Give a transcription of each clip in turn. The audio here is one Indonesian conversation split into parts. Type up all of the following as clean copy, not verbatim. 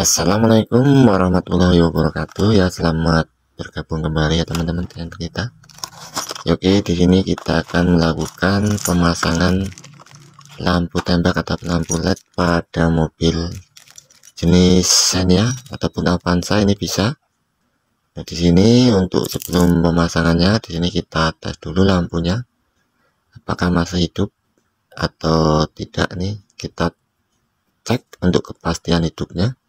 Assalamualaikum warahmatullahi wabarakatuh. Ya, selamat bergabung kembali ya teman-teman dengan kita. Oke, di sini kita akan melakukan pemasangan lampu tembak atau lampu LED pada mobil jenis Xenia ataupun Avanza ini bisa. Nah, di sini untuk sebelum pemasangannya, di sini kita tes dulu lampunya apakah masih hidup atau tidak. Nih kita cek untuk kepastian hidupnya.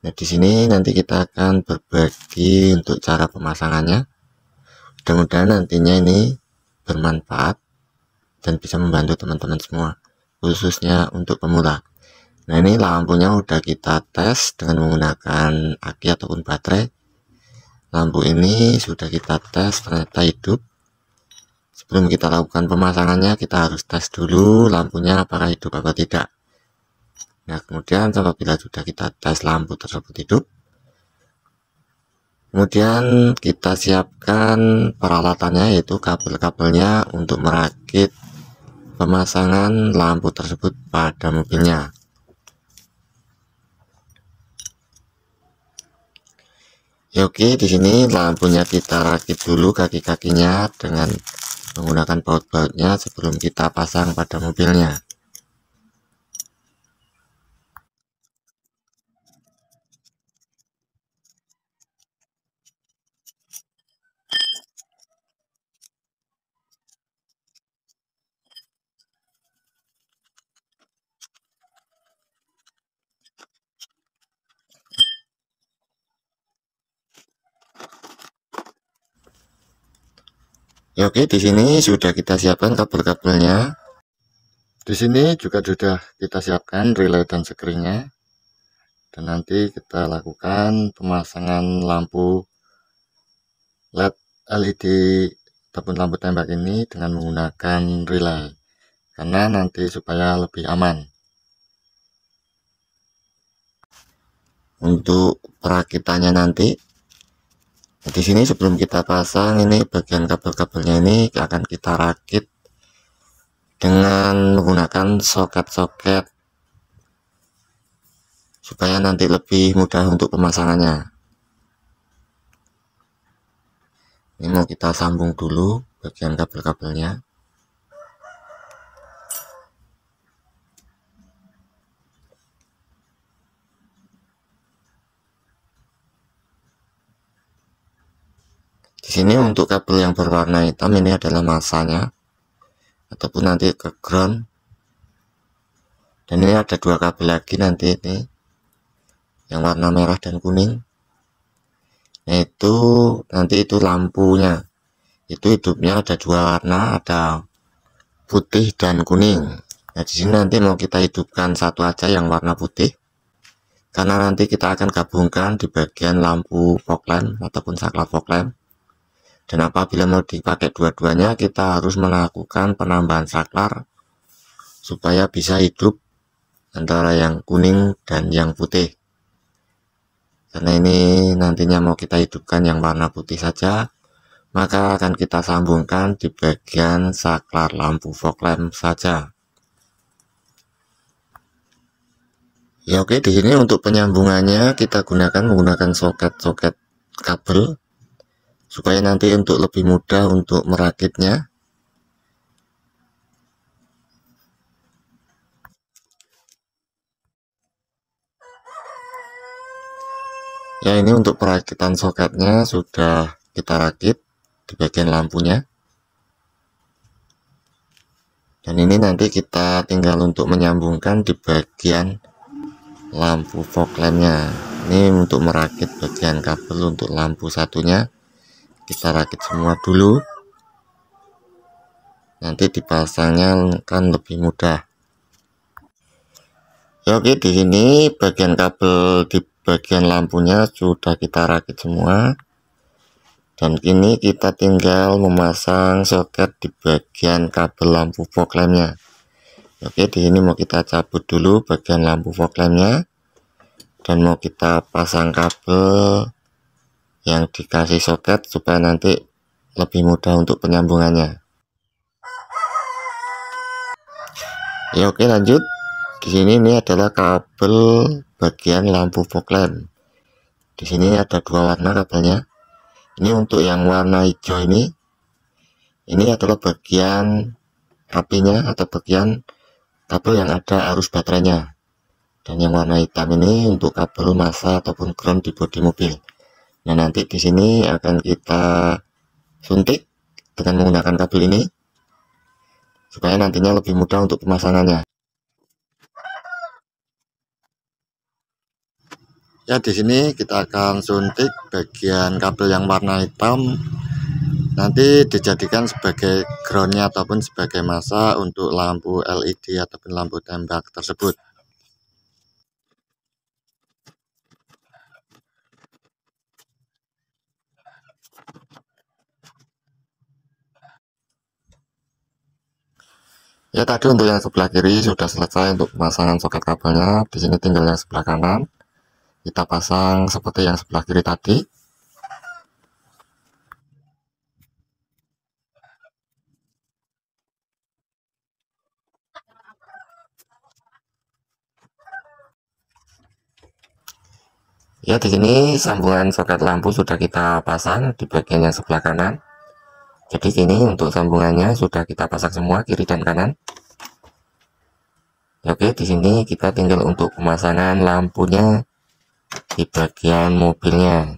Nah, di sini nanti kita akan berbagi untuk cara pemasangannya. Mudah-mudahan nantinya ini bermanfaat dan bisa membantu teman-teman semua, khususnya untuk pemula. Nah, ini lampunya udah kita tes dengan menggunakan aki ataupun baterai. Lampu ini sudah kita tes, ternyata hidup. Sebelum kita lakukan pemasangannya, kita harus tes dulu lampunya apakah hidup atau tidak. Nah, kemudian apabila sudah kita tes lampu tersebut hidup, kemudian kita siapkan peralatannya, yaitu kabel-kabelnya untuk merakit pemasangan lampu tersebut pada mobilnya. Ya, oke, di sini lampunya kita rakit dulu kaki-kakinya dengan menggunakan baut-bautnya sebelum kita pasang pada mobilnya. Ya, oke, di sini sudah kita siapkan kabel-kabelnya. Di sini juga sudah kita siapkan relay dan sekringnya. Dan nanti kita lakukan pemasangan lampu LED ataupun lampu tembak ini dengan menggunakan relay, karena nanti supaya lebih aman. Untuk perakitannya nanti, di sini sebelum kita pasang ini bagian kabel-kabelnya ini akan kita rakit dengan menggunakan soket-soket supaya nanti lebih mudah untuk pemasangannya. Ini mau kita sambung dulu bagian kabel-kabelnya. Di sini untuk kabel yang berwarna hitam ini adalah masanya ataupun nanti ke ground. Dan ini ada dua kabel lagi nanti ini yang warna merah dan kuning. Nah, itu nanti itu lampunya. Itu hidupnya ada dua warna, ada putih dan kuning. Nah, di sini nanti mau kita hidupkan satu aja yang warna putih, karena nanti kita akan gabungkan di bagian lampu fog lamp ataupun saklar fog lamp. Dan apabila mau dipakai dua-duanya, kita harus melakukan penambahan saklar supaya bisa hidup antara yang kuning dan yang putih. Karena ini nantinya mau kita hidupkan yang warna putih saja, maka akan kita sambungkan di bagian saklar lampu fog lamp saja. Ya, oke, di sini untuk penyambungannya kita menggunakan soket-soket kabel supaya nanti untuk lebih mudah untuk merakitnya. Ya, ini untuk perakitan soketnya sudah kita rakit di bagian lampunya. Dan ini nanti kita tinggal untuk menyambungkan di bagian lampu fog lampnya. Ini untuk merakit bagian kabel untuk lampu satunya, kita rakit semua dulu. Nanti dipasangnya kan lebih mudah. Ya, oke, di sini bagian kabel di bagian lampunya sudah kita rakit semua. Dan kini kita tinggal memasang soket di bagian kabel lampu fog lampnya. Oke, di sini mau kita cabut dulu bagian lampu fog lampnya dan mau kita pasang kabel yang dikasih soket supaya nanti lebih mudah untuk penyambungannya. Ya, oke, lanjut. Di sini ini adalah kabel bagian lampu fog lamp. Di sini ada dua warna kabelnya. Ini untuk yang warna hijau ini adalah bagian apinya atau bagian kabel yang ada arus baterainya. Dan yang warna hitam ini untuk kabel massa ataupun ground di bodi mobil. Nah, nanti di sini akan kita suntik dengan menggunakan kabel ini supaya nantinya lebih mudah untuk pemasangannya. Ya, di sini kita akan suntik bagian kabel yang warna hitam, nanti dijadikan sebagai groundnya ataupun sebagai massa untuk lampu LED ataupun lampu tembak tersebut. Ya, tadi untuk yang sebelah kiri sudah selesai untuk pemasangan soket kabelnya. Di sini tinggal yang sebelah kanan. Kita pasang seperti yang sebelah kiri tadi. Ya, di sini sambungan soket lampu sudah kita pasang di bagian yang sebelah kanan. Jadi sini untuk sambungannya sudah kita pasang semua kiri dan kanan. Oke, di sini kita tinggal untuk pemasangan lampunya di bagian mobilnya.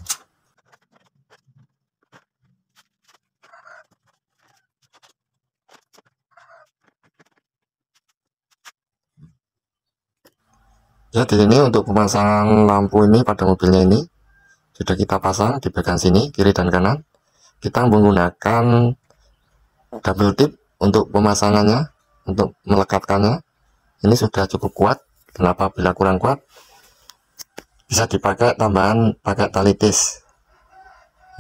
Ya, di sini untuk pemasangan lampu ini pada mobilnya ini sudah kita pasang di bagian sini kiri dan kanan. Kita menggunakan double tip untuk pemasangannya, untuk melekatkannya. Ini sudah cukup kuat. Kenapa bila kurang kuat? Bisa dipakai tambahan pakai tali tis.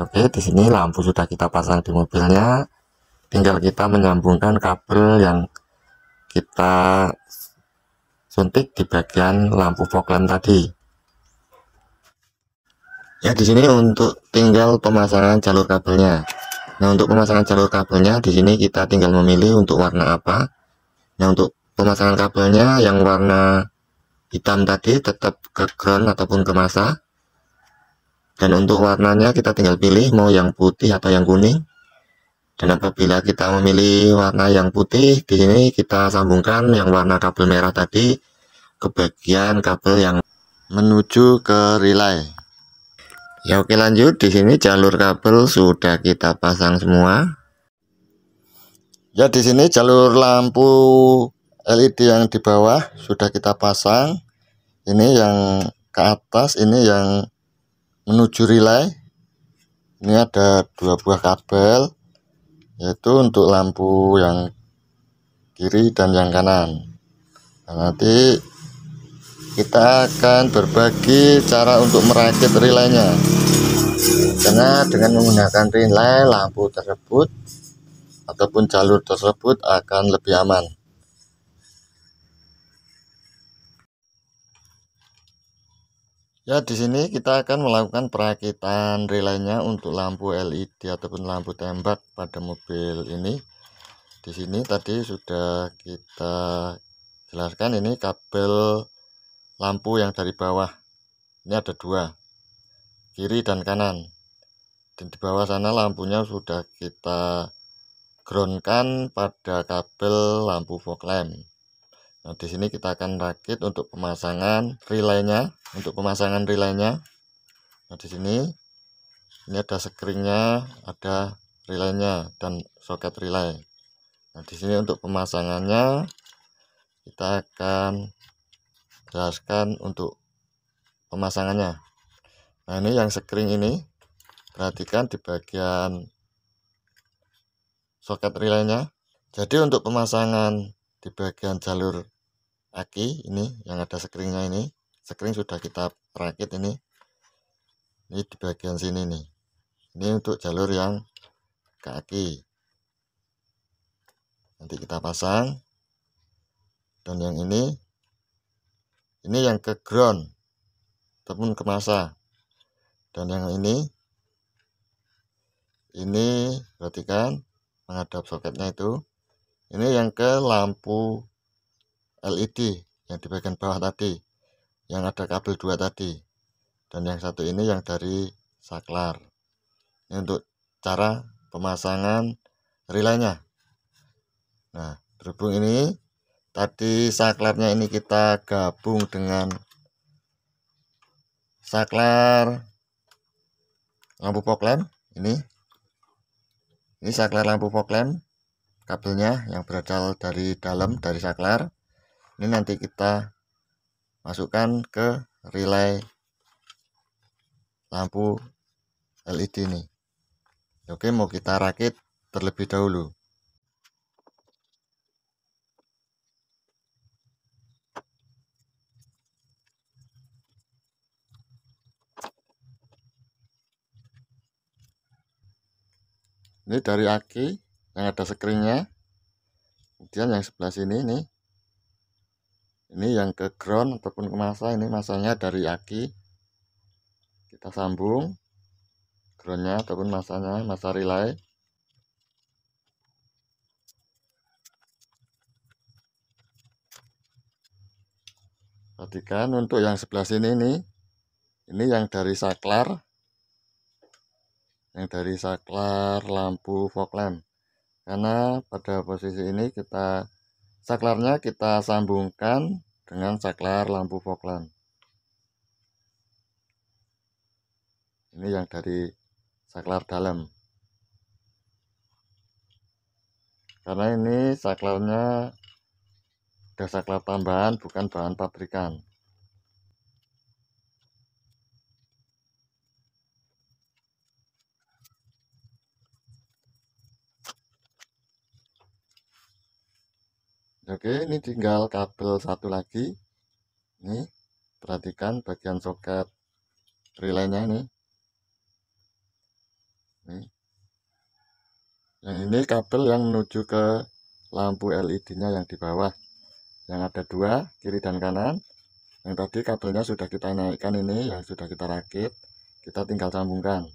Oke, di sini lampu sudah kita pasang di mobilnya. Tinggal kita menyambungkan kabel yang kita suntik di bagian lampu fog lamp tadi. Ya, di sini untuk tinggal pemasangan jalur kabelnya. Nah, untuk pemasangan jalur kabelnya di sini kita tinggal memilih untuk warna apa. Nah, untuk pemasangan kabelnya yang warna hitam tadi tetap ke ground ataupun ke massa. Dan untuk warnanya kita tinggal pilih mau yang putih atau yang kuning. Dan apabila kita memilih warna yang putih, di sini kita sambungkan yang warna kabel merah tadi ke bagian kabel yang menuju ke relay. Ya, oke, lanjut. Di sini jalur kabel sudah kita pasang semua. Ya, di sini jalur lampu LED yang di bawah sudah kita pasang. Ini yang ke atas, ini yang menuju relay. Ini ada dua buah kabel, yaitu untuk lampu yang kiri dan yang kanan. Nah, nanti kita akan berbagi cara untuk merakit relaynya, karena dengan menggunakan relay lampu tersebut ataupun jalur tersebut akan lebih aman. Ya, di sini kita akan melakukan perakitan relaynya untuk lampu LED ataupun lampu tembak pada mobil ini. Di sini tadi sudah kita jelaskan, ini kabel lampu yang dari bawah. Ini ada dua, kiri dan kanan. Dan di bawah sana lampunya sudah kita groundkan pada kabel lampu fog lamp. Nah, di sini kita akan rakit untuk pemasangan relaynya. Nah, di sini ini ada skringnya, ada relaynya dan soket relay. Nah, di sini untuk pemasangannya kita akan jelaskan untuk pemasangannya. Nah, ini yang skring ini, perhatikan di bagian soket relaynya. Jadi untuk pemasangan di bagian jalur aki ini yang ada skringnya, ini skring sudah kita rakit ini di bagian sini nih. Ini untuk jalur yang ke aki, nanti kita pasang. Dan yang ini yang ke ground ataupun ke massa. Dan yang ini perhatikan menghadap soketnya itu, ini yang ke lampu LED yang di bagian bawah tadi, yang ada kabel 2 tadi, dan yang satu ini yang dari saklar. Ini untuk cara pemasangan relaynya. Nah, berhubung ini tadi saklarnya ini kita gabung dengan saklar lampu fog lamp, ini saklar lampu fog lamp, kabelnya yang berasal dari dalam dari saklar. Ini nanti kita masukkan ke relay lampu LED ini. Oke, mau kita rakit terlebih dahulu. Ini dari aki yang ada skringnya. Kemudian yang sebelah sini nih, ini yang ke ground ataupun ke masa, ini masanya dari aki. Kita sambung groundnya ataupun masanya, masa relay. Perhatikan untuk yang sebelah sini nih, ini yang dari saklar, lampu fog lamp. Karena pada posisi ini saklarnya kita sambungkan dengan saklar lampu fog lamp. Ini yang dari saklar dalam. Karena ini saklarnya udah saklar tambahan, bukan bahan pabrikan. Oke, ini tinggal kabel satu lagi. Ini perhatikan bagian soket relaynya ini. Yang ini kabel yang menuju ke lampu LED-nya yang di bawah, yang ada 2 kiri dan kanan. Yang tadi kabelnya sudah kita naikkan, ini yang sudah kita rakit, kita tinggal sambungkan.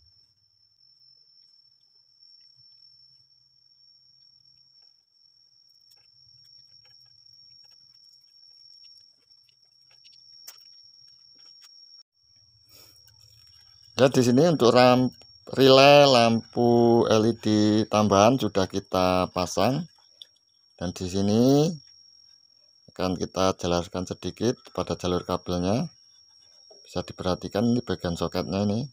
Ya, di sini untuk relay lampu LED tambahan sudah kita pasang, dan di sini akan kita jelaskan sedikit pada jalur kabelnya. Bisa diperhatikan ini bagian soketnya ini.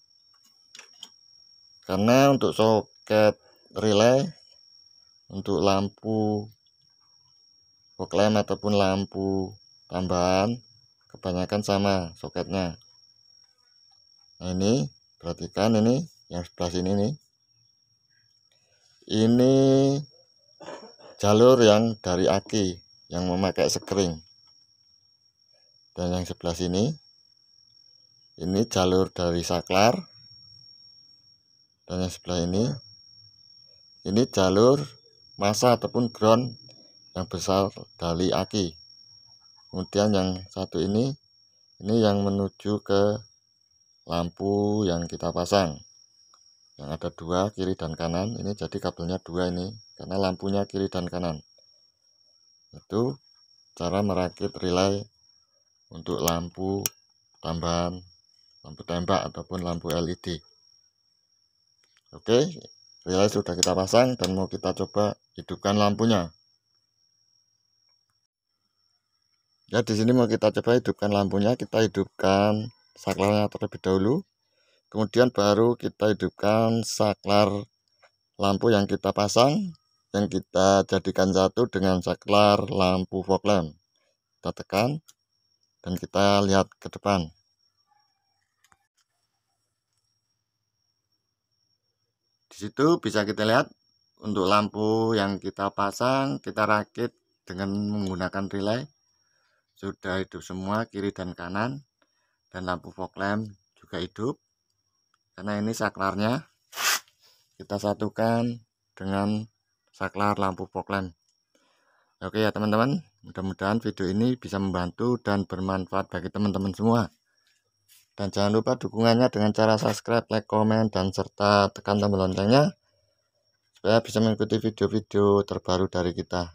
Karena untuk soket relay, untuk lampu fog lamp ataupun lampu tambahan kebanyakan sama soketnya. Nah, ini perhatikan ini yang sebelah sini nih. Ini jalur yang dari aki yang memakai skring. Dan yang sebelah sini ini jalur dari saklar. Dan yang sebelah ini jalur masa ataupun ground yang besar dari aki. Kemudian yang satu ini yang menuju ke lampu yang kita pasang, yang ada 2 kiri dan kanan. Ini jadi kabelnya 2 ini karena lampunya kiri dan kanan. Itu cara merakit relay untuk lampu tambahan, lampu tembak ataupun lampu LED. Oke, relay sudah kita pasang dan mau kita coba hidupkan lampunya. Ya, di sini mau kita coba hidupkan lampunya. Kita hidupkan saklarnya terlebih dahulu. Kemudian baru kita hidupkan saklar lampu yang kita pasang, yang kita jadikan satu dengan saklar lampu fog lamp. Kita tekan dan kita lihat ke depan. Di situ bisa kita lihat untuk lampu yang kita pasang, kita rakit dengan menggunakan relay, sudah hidup semua kiri dan kanan, dan lampu fog lamp juga hidup. Karena ini saklarnya kita satukan dengan saklar lampu fog lamp. Oke ya teman-teman, mudah-mudahan video ini bisa membantu dan bermanfaat bagi teman-teman semua. Dan jangan lupa dukungannya dengan cara subscribe, like, komen, dan serta tekan tombol loncengnya supaya bisa mengikuti video-video terbaru dari kita.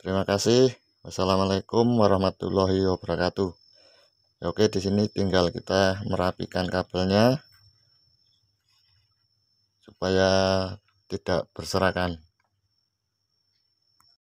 Terima kasih. Wassalamualaikum warahmatullahi wabarakatuh. Oke, di sini tinggal kita merapikan kabelnya supaya tidak berserakan.